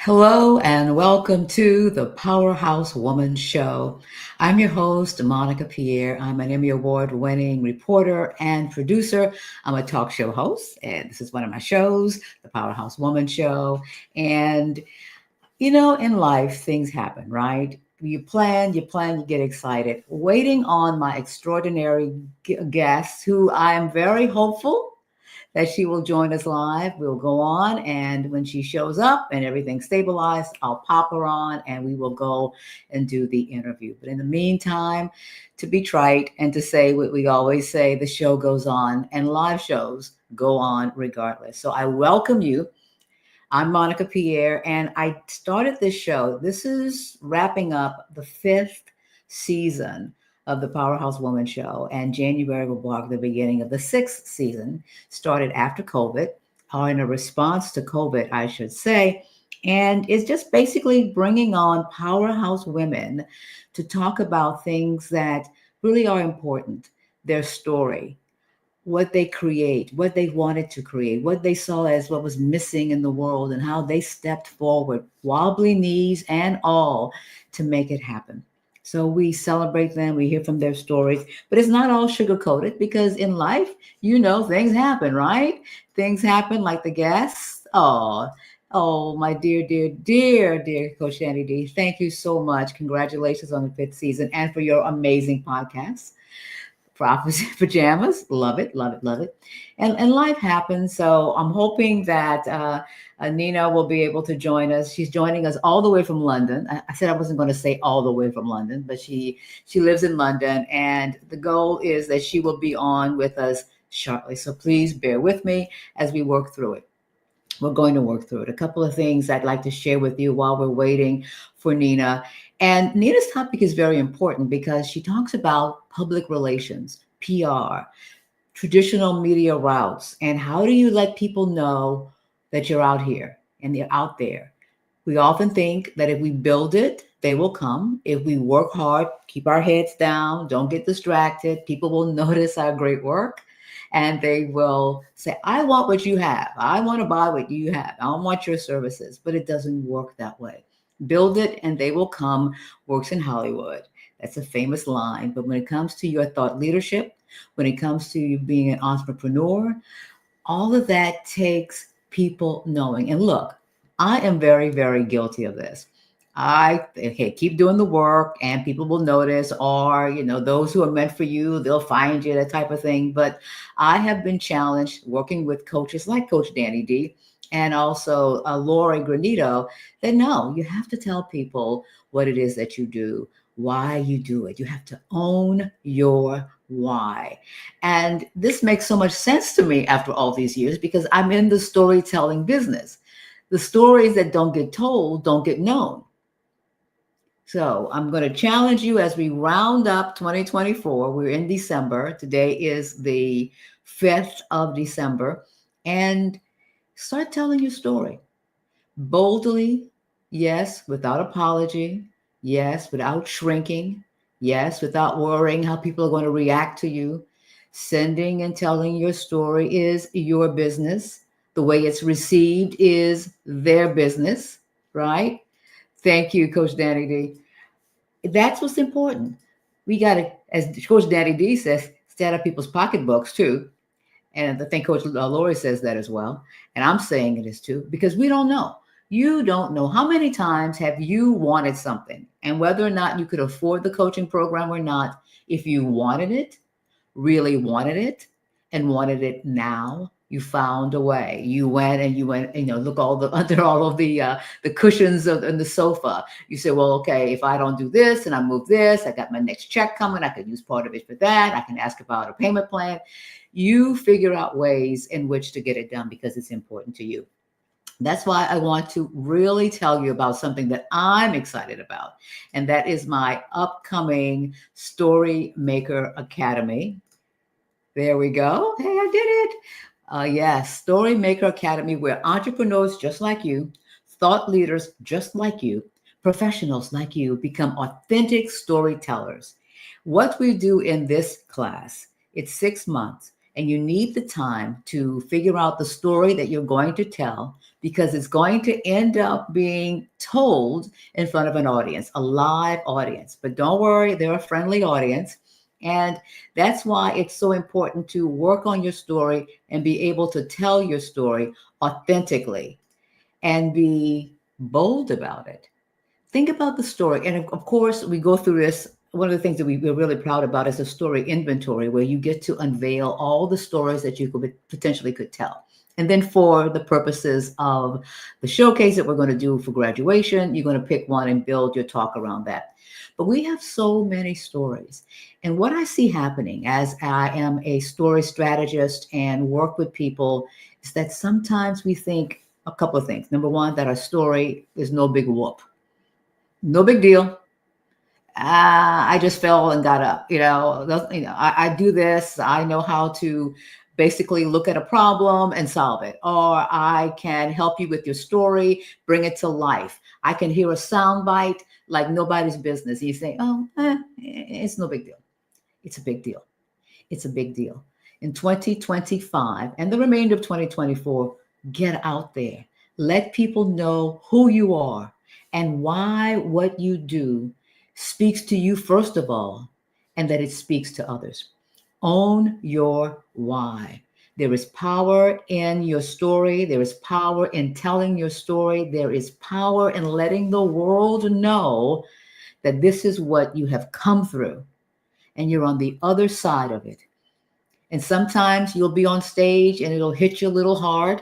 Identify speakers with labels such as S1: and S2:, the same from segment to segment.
S1: Hello and welcome to the Powerhouse Woman Show. I'm your host, Monica Pierre. I'm an Emmy Award winning reporter and producer. I'm a talk show host, and this is one of my shows, the Powerhouse Woman Show. And in life, things happen, right? You get excited. Waiting on my extraordinary guest, who I am very hopeful that she will join us live. We'll go on, and when she shows up and everything's stabilized, I'll pop her on and we will go and do the interview. But in the meantime, to be trite and to say what we always say, the show goes on and live shows go on regardless. So I welcome you. I'm Monica Pierre, and I started this show. This is wrapping up the fifth season of the Powerhouse Woman Show, and January will mark the beginning of the sixth season, started after COVID, or in a response to COVID, I should say. And it's just basically bringing on powerhouse women to talk about things that really are important, their story, what they create, what they wanted to create, what they saw as what was missing in the world, and how they stepped forward, wobbly knees and all, to make it happen. So we celebrate them, we hear from their stories, but it's not all sugar coated because in life, things happen, right? Things happen like the guests. Oh, my dear, dear, dear, dear Coach Danny D. Thank you so much. Congratulations on the fifth season and for your amazing podcast. Prophecy Pajamas. Love it, love it, love it. And life happens. So I'm hoping that Nina will be able to join us. She's joining us all the way from London. I said I wasn't going to say all the way from London, but she lives in London. And the goal is that she will be on with us shortly. So please bear with me as we work through it. We're going to work through it. A couple of things I'd like to share with you while we're waiting for Nina. And Nina's topic is very important because she talks about public relations, PR, traditional media routes, and how do you let people know that you're out here and they're out there. We often think that if we build it, they will come. If we work hard, keep our heads down, don't get distracted, people will notice our great work and they will say, I want what you have. I want to buy what you have. I want your services. But it doesn't work that way. Build it and they will come works in Hollywood. That's a famous line. But when it comes to your thought leadership, when it comes to you being an entrepreneur, all of that takes people knowing. And look, I am very, very guilty of this. Okay, keep doing the work and people will notice, or, those who are meant for you, they'll find you, that type of thing. But I have been challenged working with coaches like Coach Danny D and also Lori Granito that no, you have to tell people what it is that you do, why you do it. You have to own your why. And this makes so much sense to me after all these years because I'm in the storytelling business. The stories that don't get told don't get known. So I'm going to challenge you as we round up 2024. We're in December. Today is the 5th of December. And start telling your story boldly, yes, without apology, yes, without shrinking, yes, without worrying how people are going to react to you. Sending and telling your story is your business. The way it's received is their business, right? Thank you, Coach Danny D. That's what's important. We got to, as Coach Danny D says, stay out of people's pocketbooks too. And I think Coach Lori says that as well. And I'm saying it is too, because we don't know. You don't know how many times have you wanted something and whether or not you could afford the coaching program or not. If you wanted it, really wanted it and wanted it now, you found a way. You went, look all the under all of the cushions of in the sofa. You say, well, okay, if I don't do this and I move this, I got my next check coming. I could use part of it for that. I can ask about a payment plan. You figure out ways in which to get it done because it's important to you. That's why I want to really tell you about something that I'm excited about. And that is my upcoming Story Maker Academy. There we go. Hey, I did it. Yes, Story Maker Academy, where entrepreneurs just like you, thought leaders just like you, professionals like you become authentic storytellers. What we do in this class, it's 6 months. And you need the time to figure out the story that you're going to tell because it's going to end up being told in front of an audience, a live audience. But don't worry, they're a friendly audience. And that's why it's so important to work on your story and be able to tell your story authentically and be bold about it. Think about the story. And of course, we go through this. One of the things that we're really proud about is a story inventory where you get to unveil all the stories that you could potentially could tell. And then for the purposes of the showcase that we're going to do for graduation, you're going to pick one and build your talk around that. But we have so many stories. And what I see happening as I am a story strategist and work with people is that sometimes we think a couple of things. Number one, that our story is no big whoop, no big deal. I just fell and got up. I do this. I know how to basically look at a problem and solve it, or I can help you with your story, bring it to life. I can hear a sound bite like nobody's business. You say, "Oh, it's no big deal." It's a big deal. It's a big deal. In 2025 and the remainder of 2024, get out there. Let people know who you are and why what you do speaks to you, first of all, and that it speaks to others. Own your why. There is power in your story. There is power in telling your story. There is power in letting the world know that this is what you have come through and you're on the other side of it. And sometimes you'll be on stage and it'll hit you a little hard.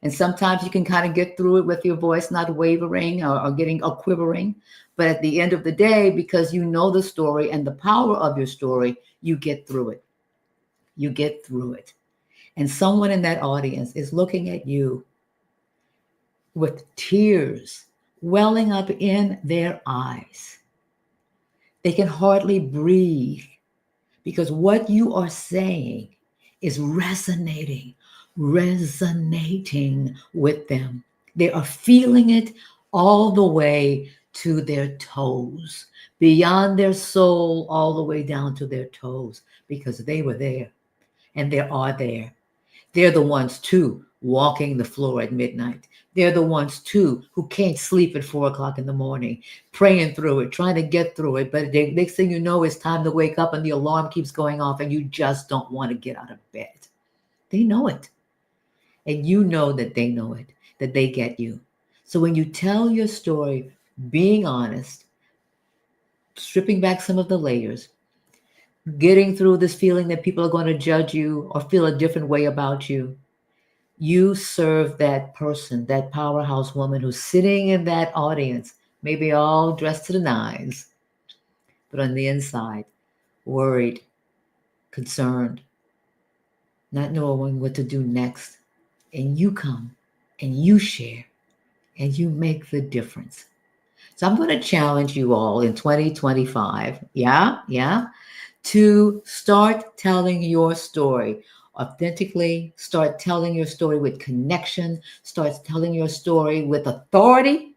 S1: And sometimes you can kind of get through it with your voice not wavering or getting or quivering. But at the end of the day, because you know the story and the power of your story, you get through it. You get through it. And someone in that audience is looking at you with tears welling up in their eyes. They can hardly breathe because what you are saying is resonating with them. They are feeling it all the way to their toes, beyond their soul, all the way down to their toes, because they were there and they are there. They're the ones too walking the floor at midnight. They're the ones too who can't sleep at 4 o'clock in the morning, praying through it, trying to get through it. But the next thing you know, it's time to wake up and the alarm keeps going off and you just don't want to get out of bed. They know it. And you know that they know it, that they get you. So when you tell your story, being honest, stripping back some of the layers, getting through this feeling that people are going to judge you or feel a different way about you, you serve that person, that powerhouse woman who's sitting in that audience, maybe all dressed to the nines, but on the inside, worried, concerned, not knowing what to do next. And you come and you share and you make the difference. So I'm going to challenge you all in 2025. Yeah, to start telling your story authentically, start telling your story with connection, start telling your story with authority.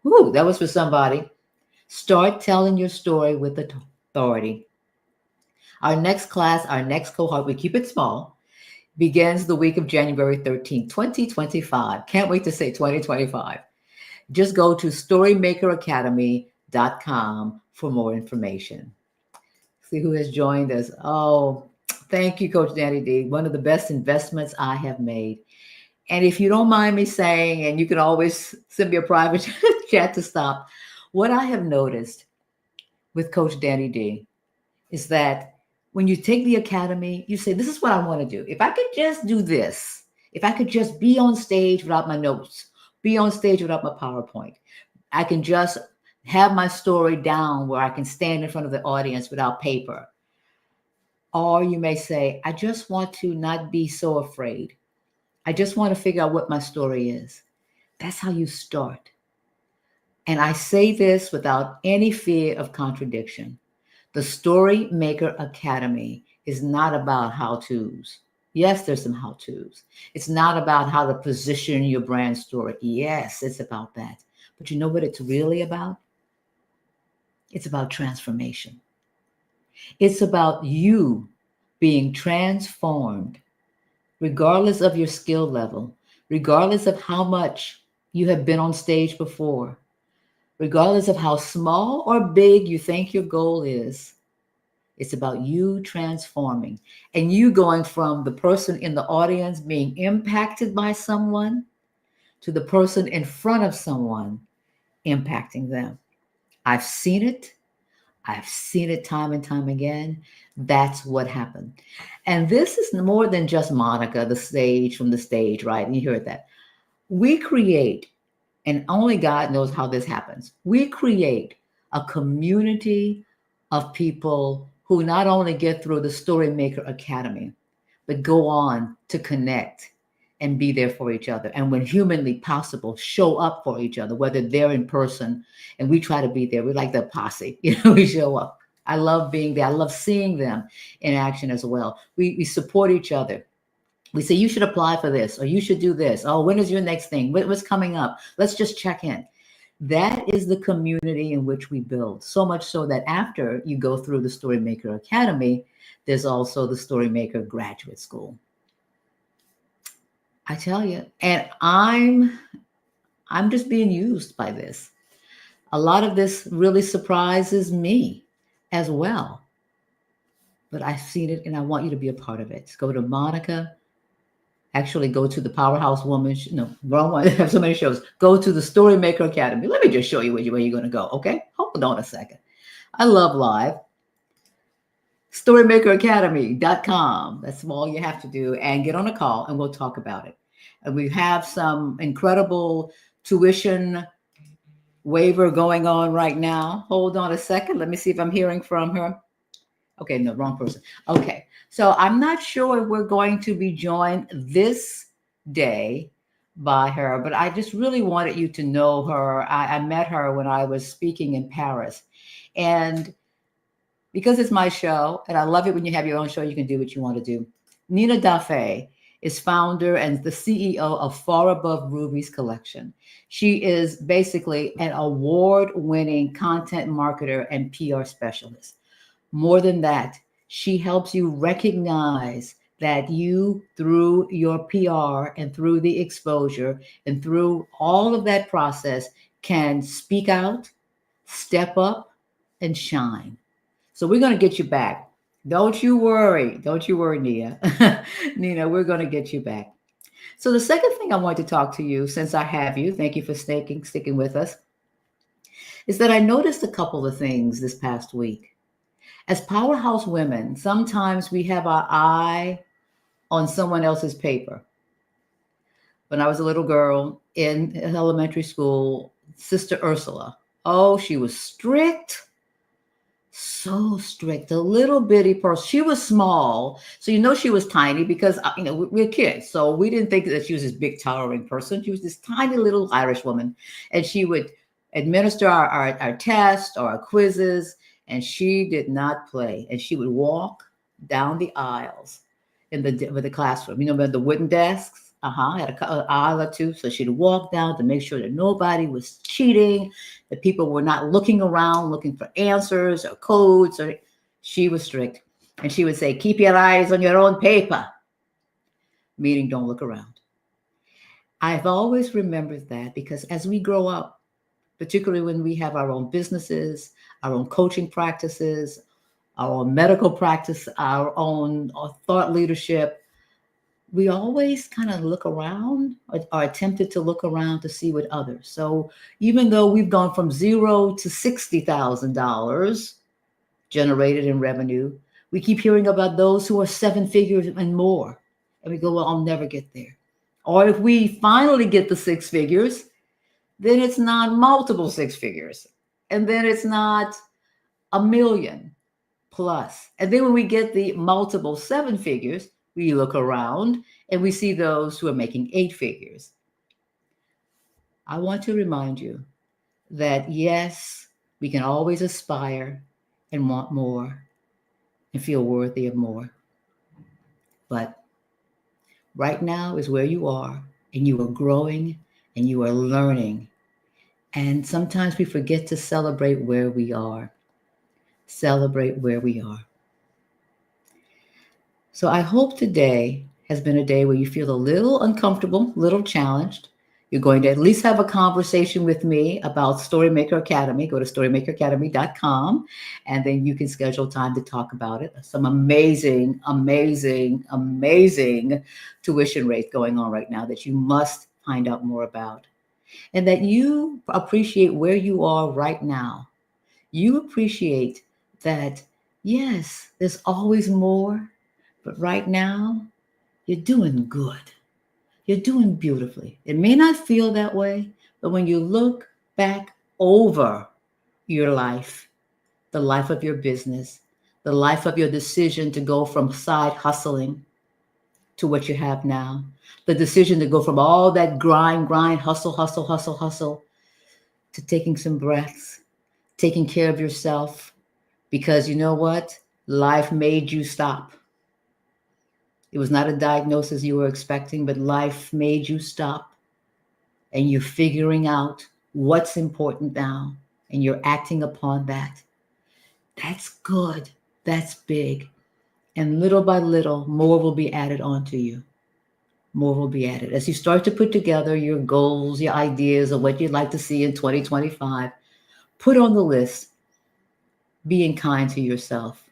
S1: Ooh, that was for somebody. Start telling your story with authority. Our next class, our next cohort, we keep it small, begins the week of January 13th, 2025. Can't wait to say 2025. Just go to storymakeracademy.com for more information. See who has joined us. Oh, thank you, Coach Danny D. One of the best investments I have made. And if you don't mind me saying, and you can always send me a private chat to stop, what I have noticed with Coach Danny D is that when you take the academy, you say, this is what I want to do. If I could just do this, if I could just be on stage without my notes, be on stage without my PowerPoint, I can just have my story down where I can stand in front of the audience without paper. Or you may say, I just want to not be so afraid. I just want to figure out what my story is. That's how you start. And I say this without any fear of contradiction. The Story Maker Academy is not about how-tos. Yes, there's some how-tos. It's not about how to position your brand story. Yes, it's about that. But you know what it's really about? It's about transformation. It's about you being transformed regardless of your skill level, regardless of how much you have been on stage before, regardless of how small or big you think your goal is. It's about you transforming and you going from the person in the audience being impacted by someone to the person in front of someone impacting them. I've seen it. I've seen it time and time again. That's what happened. And this is more than just Monica, the stage from the stage, right? And you heard that. We create, and only God knows how this happens. We create a community of people who not only get through the Storymaker Academy, but go on to connect and be there for each other. And when humanly possible, show up for each other, whether they're in person and we try to be there. We like the posse, we show up. I love being there. I love seeing them in action as well. We support each other. We say, you should apply for this, or you should do this. Oh, when is your next thing? What's coming up? Let's just check in. That is the community in which we build. So much so that after you go through the Storymaker Academy, there's also the Storymaker Graduate School. I tell you, and I'm just being used by this. A lot of this really surprises me as well. But I've seen it and I want you to be a part of it. Go to Monica. Actually, go to the Powerhouse Woman. No, wrong one. I have so many shows. Go to the Storymaker Academy. Let me just show you where you're going to go. Okay, hold on a second. I love live. StorymakerAcademy.com. That's all you have to do, and get on a call, and we'll talk about it. And we have some incredible tuition waiver going on right now. Hold on a second. Let me see if I'm hearing from her. Okay, no, wrong person. Okay, so I'm not sure if we're going to be joined this day by her, but I just really wanted you to know her. I met her when I was speaking in Paris. And because it's my show, and I love it when you have your own show, you can do what you want to do. Nina Daffé is founder and the CEO of Far Above Ruby's Collection. She is basically an award-winning content marketer and PR specialist. More than that, she helps you recognize that you, through your PR and through the exposure and through all of that process, can speak out, step up, and shine. So we're going to get you back. Don't you worry. Don't you worry, Nia. Nina, we're going to get you back. So the second thing I want to talk to you, since I have you, thank you for sticking with us, is that I noticed a couple of things this past week. As powerhouse women, sometimes we have our eye on someone else's paper. When I was a little girl in elementary school, Sister Ursula, oh, she was strict, so strict, a little bitty person. She was small, so she was tiny because we're kids, so we didn't think that she was this big towering person. She was this tiny little Irish woman, and she would administer our tests or our quizzes, and she did not play. And she would walk down the aisles with the classroom. With the wooden desks. Had an aisle or two. So she'd walk down to make sure that nobody was cheating, that people were not looking around, looking for answers or codes. She was strict. And she would say, keep your eyes on your own paper, meaning don't look around. I've always remembered that because as we grow up, particularly when we have our own businesses, our own coaching practices, our own medical practice, our own thought leadership, we always kind of look around or are attempted to look around to see what others. So even though we've gone from $0 to $60,000 generated in revenue, we keep hearing about those who are seven figures and more. And we go, well, I'll never get there. Or if we finally get the six figures, then it's not multiple six figures. And then it's not $1 million plus. And then when we get the multiple seven figures, we look around and we see those who are making 8 figures. I want to remind you that yes, we can always aspire and want more and feel worthy of more. But right now is where you are, and you are growing and you are learning. And sometimes we forget to celebrate where we are. Celebrate where we are. So I hope today has been a day where you feel a little uncomfortable, a little challenged, you're going to at least have a conversation with me about Storymaker Academy. Go to storymakeracademy.com and then you can schedule time to talk about it. Some amazing, amazing, amazing tuition rates going on right now that you must find out more about. And that you appreciate where you are right now. You appreciate that, yes, there's always more, but right now, you're doing good. You're doing beautifully. It may not feel that way, but when you look back over your life, the life of your business, the life of your decision to go from side hustling to what you have now, the decision to go from all that grind, hustle, hustle, hustle, hustle, to taking some breaths, taking care of yourself, because you know what? Life made you stop. It was not a diagnosis you were expecting, but life made you stop and you're figuring out what's important now and you're acting upon that. That's good. That's big. And little by little, more will be added onto you. More will be added. As you start to put together your goals, your ideas of what you'd like to see in 2025, put on the list being kind to yourself,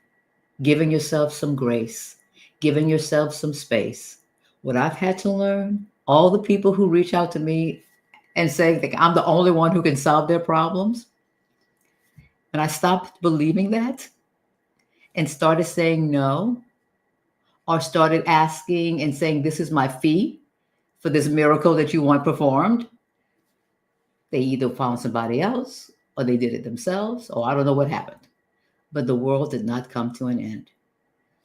S1: giving yourself some grace, giving yourself some space. What I've had to learn, all the people who reach out to me and say that I'm the only one who can solve their problems, and I stopped believing that and started saying no, or started asking and saying, this is my fee for this miracle that you want performed, they either found somebody else or they did it themselves, or I don't know what happened. But the world did not come to an end.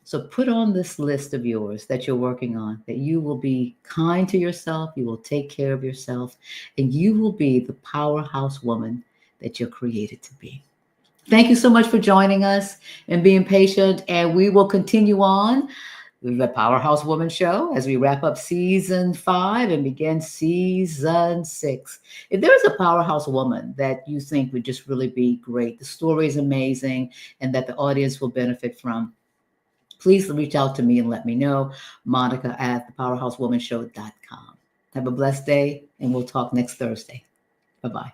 S1: So put on this list of yours that you're working on, that you will be kind to yourself, you will take care of yourself, and you will be the powerhouse woman that you're created to be. Thank you so much for joining us and being patient. And we will continue on with the Powerhouse Woman Show as we wrap up season 5 and begin season 6. If there is a powerhouse woman that you think would just really be great, the story is amazing, and that the audience will benefit from, please reach out to me and let me know. Monica at thepowerhousewomanshow.com. Have a blessed day, and we'll talk next Thursday. Bye bye.